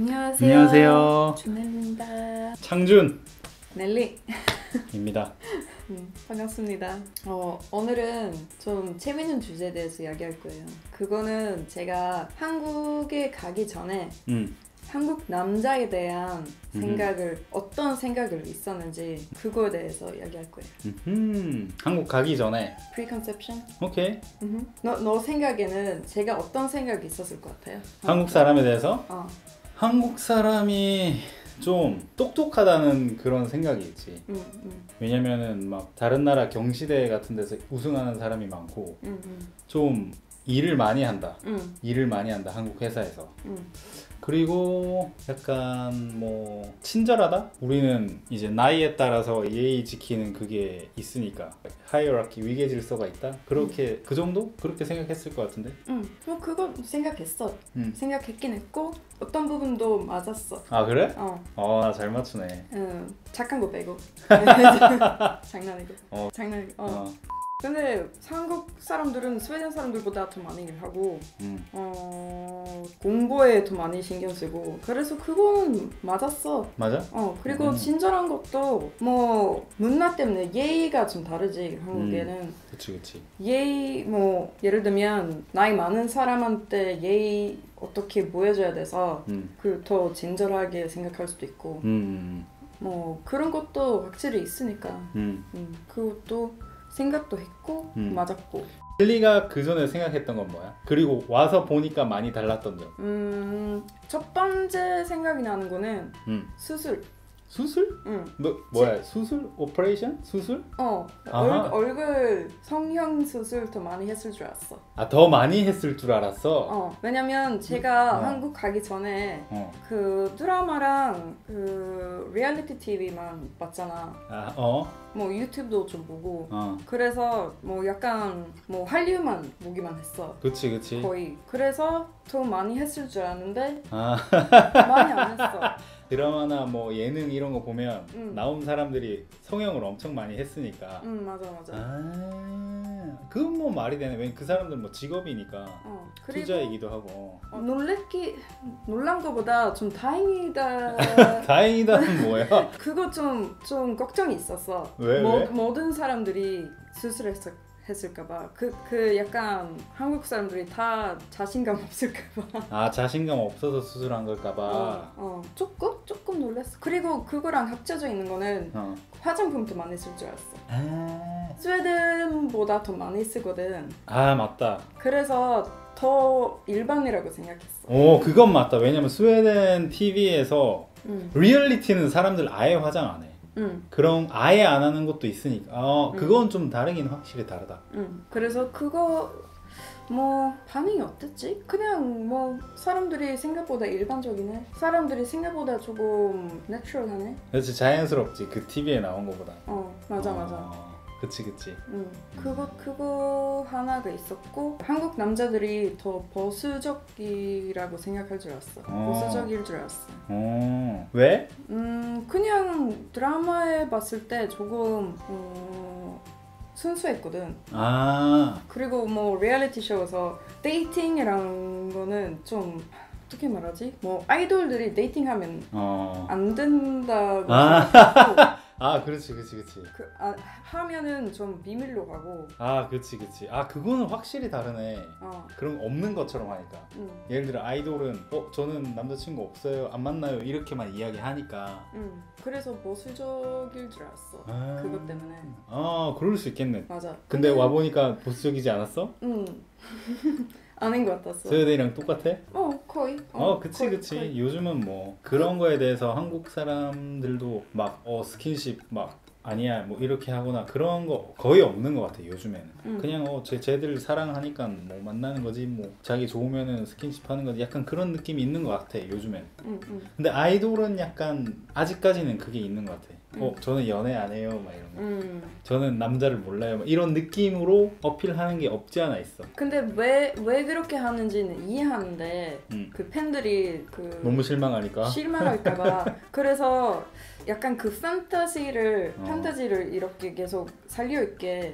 안녕하세요. 안녕하세요. 준혜입니다. 창준 넬리입니다. 반갑습니다. 오늘은 좀 재밌는 주제에 대해서 이야기할 거예요. 그거는 제가 한국에 가기 전에 한국 남자에 대한 생각을 어떤 생각을 있었는지 그거에 대해서 이야기할 거예요. 한국 가기 전에. Preconception? 오케이. 너 생각에는 제가 어떤 생각이 있었을 것 같아요? 한국 사람에 대해서? 어. 한국 사람이 좀 똑똑하다는 그런 생각이 있지. 왜냐면은 막 다른 나라 경시대 같은 데서 우승하는 사람이 많고 좀 일을 많이 한다. 일을 많이 한다, 한국 회사에서. 그리고 약간 뭐 친절하다? 우리는 이제 나이에 따라서 예의 지키는 그게 있으니까 하이어라키, 위계 질서가 있다? 그렇게 그 정도? 그렇게 생각했을 것 같은데? 뭐 그거 생각했어. 생각했긴 했고 어떤 부분도 맞았어. 아 그래? 나 잘 맞추네. 착한 거 빼고. 장난이고. 장난이고. 근데 한국 사람들은 스웨덴 사람들보다 더 많이 일하고 공부에 더 많이 신경 쓰고 그래서 그건 맞았어. 맞아? 그리고 친절한 것도 뭐 문화 때문에 예의가 좀 다르지 한국에는. 그치. 예의 뭐 예를 들면 나이 많은 사람한테 예의 어떻게 보여줘야 돼서 더 친절하게 생각할 수도 있고 뭐 그런 것도 확실히 있으니까 그것도 생각도 했고 맞았고. 헨리가 그 전에 생각했던 건 뭐야? 그리고 와서 보니까 많이 달랐던 점. 첫 번째 생각이 나는 거는 수술. 수술? 뭐야? 수술? 오퍼레이션? 수술? 얼굴 성형 수술 더 많이 했을 줄 알았어. 더 많이 했을 줄 알았어? 왜냐면 제가 한국 가기 전에 그 드라마랑 그 리얼리티 TV만 봤잖아. 뭐 유튜브도 좀 보고 그래서 뭐 약간 뭐 한류만 보기만 했어. 그치. 거의. 그래서 더 많이 했을 줄 알았는데 많이 안 했어. 드라마나 뭐 예능 이런 거 보면 나온 사람들이 성형을 엄청 많이 했으니까. 맞아. 그건 뭐 말이 되네. 왜냐면 그 사람들 뭐 직업이니까 투자이기도 하고. 놀란 거보다 좀 다행이다. 다행이다는 뭐야? 그거 좀 걱정이 있었어. 왜? 모든 사람들이 수술했을까봐. 그 약간 한국 사람들이 다 자신감 없을까봐. 자신감 없어서 수술한 걸까봐. 조금 놀랐어. 그리고 그거랑 합쳐져 있는 거는 화장품도 많이 쓸 줄 알았어. 스웨덴보다 더 많이 쓰거든. 맞다. 그래서 더 일반이라고 생각했어. 그건 맞다. 왜냐면 스웨덴 TV에서 리얼리티는 사람들 아예 화장 안 해. 그럼 아예 안 하는 것도 있으니까 그건 좀 다르긴 확실히 다르다. 그래서 그거 뭐 반응이 어땠지? 그냥 뭐 사람들이 생각보다 일반적이네. 사람들이 생각보다 조금 내추럴하네. 그렇지, 자연스럽지. 그 TV에 나온 거보다. 맞아. 그치. 그거 하나가 있었고 한국 남자들이 더 보수적이라고 생각할 줄 알았어. 보수적일 줄 알았어. 왜? 그냥 드라마에 봤을 때 조금 순수했거든. 그리고 뭐 리얼리티 쇼에서 데이팅이라는 거는 좀 어떻게 말하지? 뭐 아이돌들이 데이팅하면 안 된다고 생각하고 그렇지. 하면은 좀 비밀로 가고. 그치. 그거는 확실히 다르네. 그런 거 없는 것처럼 하니까. 예를 들어 아이돌은 저는 남자친구 없어요, 안 만나요 이렇게만 이야기하니까. 그래서 보수적일 줄 알았어. 그것 때문에. 그럴 수 있겠네. 맞아. 근데 와보니까 보수적이지 않았어? 아닌 것 같았어. 스웨덴이랑 똑같아? 거의. 그치. 거의. 요즘은 뭐 그런 거에 대해서 한국 사람들도 막 스킨십 막 아니야 뭐 이렇게 하거나 그런 거 거의 없는 것 같아 요즘에는. 그냥 쟤들 사랑하니까 뭐 만나는 거지, 뭐 자기 좋으면은 스킨십 하는 거지, 약간 그런 느낌이 있는 것 같아 요즘에는. 근데 아이돌은 약간 아직까지는 그게 있는 것 같아. 저는 연애 안 해요 막 이런 거. 저는 남자를 몰라요 막 이런 느낌으로 어필하는 게 없지 않아 있어. 근데 왜 그렇게 하는지는 이해하는데 그 팬들이 너무 실망할까봐 그래서 약간 그 판타지를 이렇게 계속 살려있게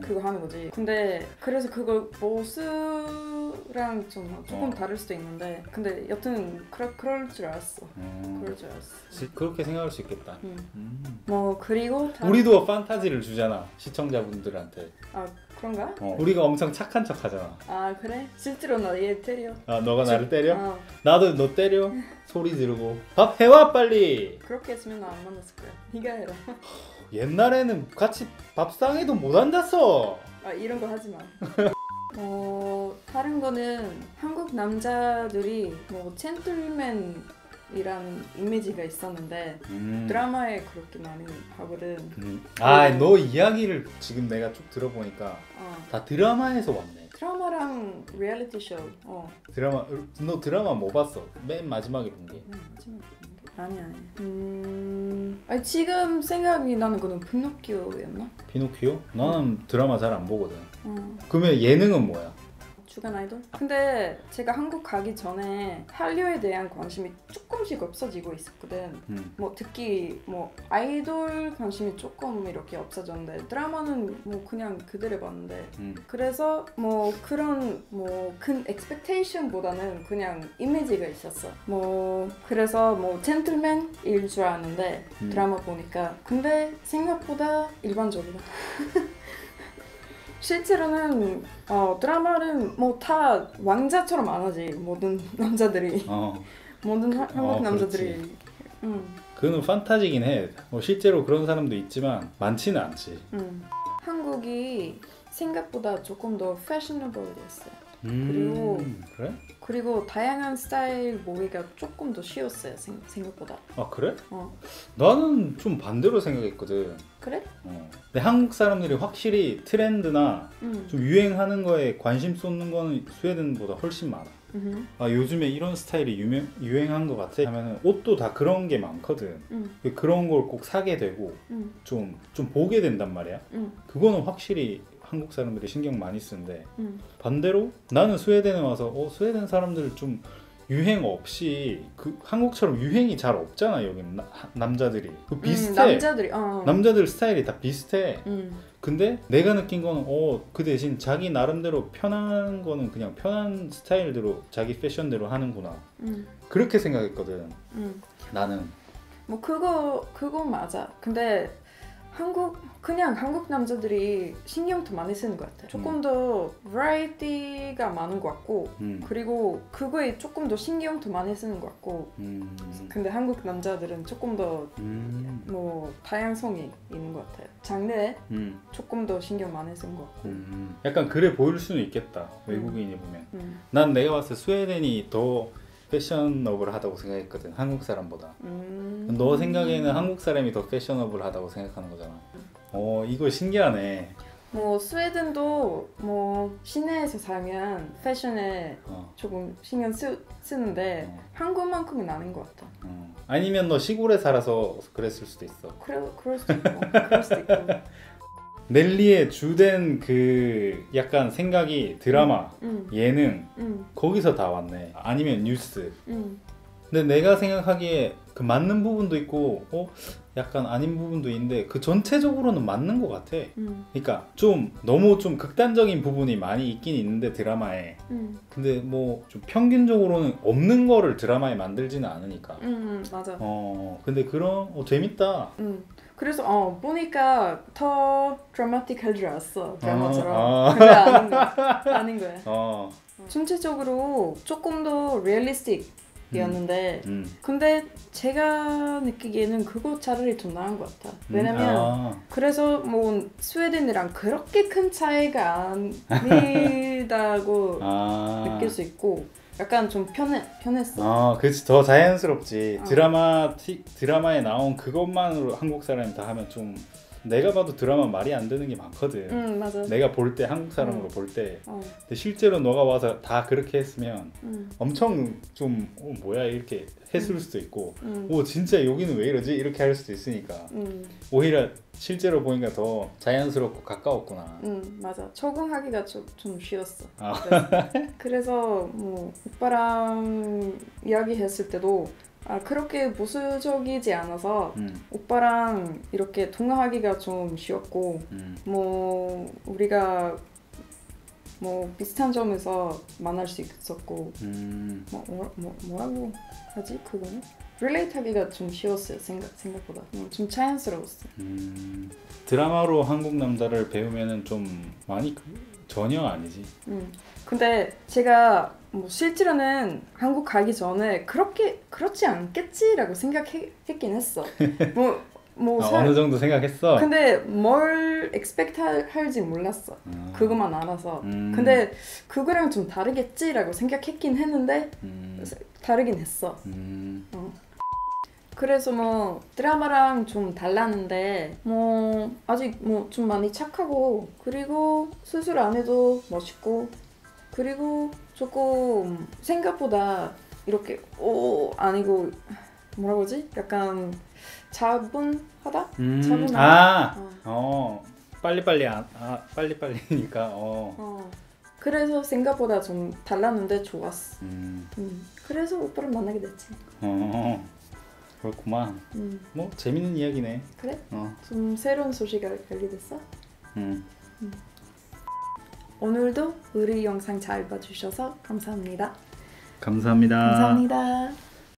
그거 하는 거지. 근데 그래서 그걸 보수 한국랑 좀 조금 다를 수도 있는데 근데 여튼 그럴 줄 알았어. 그럴 줄 알았어. 그렇게 생각할 수 있겠다. 뭐 그리고 우리도 판타지를 주잖아 시청자분들한테. 아 그런가? 우리가 엄청 착한 척 하잖아. 아 그래? 실제로 나 얘 때려. 아 너가 나를 때려? 나도 너 때려? 소리 지르고 밥 해와 빨리. 그렇게 했으면 나 안 만났을 거야. 네가 해라. 옛날에는 같이 밥상에도 못 앉았어. 아 이런 거 하지 마. 다른 거는 한국 남자들이 뭐 젠틀맨이라는 이미지가 있었는데 드라마에 그렇게 많이 하거든. 너 이야기를 지금 내가 쭉 들어보니까 다 드라마에서 왔네. 드라마랑 리얼리티 쇼. 너 드라마 뭐 봤어? 맨 마지막에 본 게. 아니. 아니 지금 생각이 나는 거는 피노키오였나? 피노키오? 나는 드라마 잘 안 보거든. 그러면 예능은 뭐야? 주간 아이돌? 근데 제가 한국 가기 전에 한류에 대한 관심이 조금씩 없어지고 있었거든. 뭐 특히 뭐 아이돌 관심이 조금 이렇게 없어졌는데 드라마는 뭐 그냥 그대로 봤는데 그래서 뭐 그런 뭐 큰 expectation보다는 그냥 이미지가 있었어. 뭐 그래서 뭐 젠틀맨일 줄 아는데 드라마 보니까 근데 생각보다 일반적이다. 실제로는 드라마는 뭐 다 왕자처럼 안 하지. 모든 남자들이 모든 한국 남자들이. 그거는 판타지긴 해. 실제로 그런 사람도 있지만 많지는 않지. 한국이 생각보다 조금 더 패셔너블했어요. 그리고 다양한 스타일 모으기가 조금 더 쉬웠어요. 생각보다. 아 그래? 나는 좀 반대로 생각했거든. 그래? 근데 한국 사람들이 확실히 트렌드나 좀 유행하는 거에 관심 쏟는 거는 스웨덴보다 훨씬 많아. 요즘에 이런 스타일이 유행한 것 같아 하면은 옷도 다 그런 게 많거든. 그런 걸 꼭 사게 되고 좀 보게 된단 말이야. 그거는 확실히 한국 사람들이 신경 많이 쓰는데 반대로 나는 스웨덴에 와서 스웨덴 사람들 좀 유행 없이 한국처럼 유행이 잘 없잖아. 여기는 남자들이 비슷해. 남자들 스타일이 다 비슷해. 근데 내가 느낀 거는 그 대신 자기 나름대로 편한 거는 그냥 편한 스타일대로 자기 패션대로 하는구나. 그렇게 생각했거든. 나는 뭐 그거 맞아. 근데 그냥 한국 남자들이 신경 더 많이 쓰는 것 같아. 조금 더 버라이티가 많은 것 같고 그리고 그거에 조금 더 신경 더 많이 쓰는 것 같고 근데 한국 남자들은 조금 더 뭐 다양성이 있는 것 같아요. 장르에 조금 더 신경 많이 쓰는 것 같고 약간 그래 보일 수는 있겠다. 외국인이 보면. 난 내가 봤을 때 스웨덴이 더 패셔너블하다고 생각했거든. 한국 사람보다. 너 생각에는 한국 사람이 더 패셔너블하다고 생각하는 거잖아. 이거 신기하네. 뭐 스웨덴도 뭐 시내에서 살면 패션에 조금 신경 쓰는데 한국만큼은 아닌 것 같아. 아니면 너 시골에 살아서 그랬을 수도 있어. 그럴 수도 있고. 그럴 수도 있고. 넬리의 주된 그 약간 생각이 드라마, 예능 거기서 다 왔네. 아니면 뉴스. 근데 내가 생각하기에 그 맞는 부분도 있고 약간 아닌 부분도 있는데 그 전체적으로는 맞는 것 같아. 그러니까 좀 너무 좀 극단적인 부분이 많이 있긴 있는데 드라마에 근데 뭐 좀 평균적으로는 없는 거를 드라마에 만들지는 않으니까. 맞아. 근데 그런 재밌다. 그래서 보니까 더 드라마틱할 줄 알았어. 드라마처럼. 근데 아닌 거야. 전체적으로 조금 더 리얼리스틱 이었는데 근데 제가 느끼기에는 그거 차라리 더 나은 것 같아. 왜냐면 그래서 뭐 스웨덴이랑 그렇게 큰 차이가 아니다고 느낄 수 있고 약간 좀 편했어. 그렇지. 더 자연스럽지. 드라마에 나온 그것만으로 한국 사람이 다 하면 좀 내가 봐도 드라마 말이 안 되는 게 많거든. 맞아. 내가 볼 때 한국 사람으로 볼 때. 근데 실제로 너가 와서 다 그렇게 했으면 엄청 좀 뭐야 이렇게 했을 수도 있고 진짜 여기는 왜 이러지? 이렇게 할 수도 있으니까 오히려 실제로 보니까 더 자연스럽고 가까웠구나. 맞아. 적응하기가 좀 쉬웠어. 그래서 뭐 오빠랑 이야기했을 때도 그렇게 보수적이지 않아서 오빠랑 이렇게 통화하기가 좀 쉬웠고 뭐 우리가 뭐 비슷한 점에서 만날 수 있었고 뭐라고 하지 그거는? 릴레이트하기가 좀 쉬웠어요. 생각보다 좀 자연스러웠어. 드라마로 한국 남자를 배우면은 좀 많이 전혀 아니지. 근데 제가 뭐 실제로는 한국 가기 전에 그렇지 않겠지라고 생각했긴 했어. 어느 정도 생각했어? 근데 뭘 expect 할지 몰랐어. 그것만 알아서. 근데 그거랑 좀 다르겠지라고 생각했긴 했는데 다르긴 했어. 그래서 뭐 드라마랑 좀 달랐는데 뭐 아직 뭐 좀 많이 착하고 그리고 수술 안 해도 멋있고 그리고 조금 생각보다 이렇게 아니고 뭐라고 하지? 약간 차분하다? 차분하다? 빨리빨리니까 그래서 생각보다 좀 달랐는데 좋았어. 그래서 오빠를 만나게 됐지. 그렇구만. 뭐 재밌는 이야기네. 그래? 좀 새로운 소식 알게 됐어? 오늘도 우리 영상 잘 봐주셔서 감사합니다. 감사합니다. 감사합니다.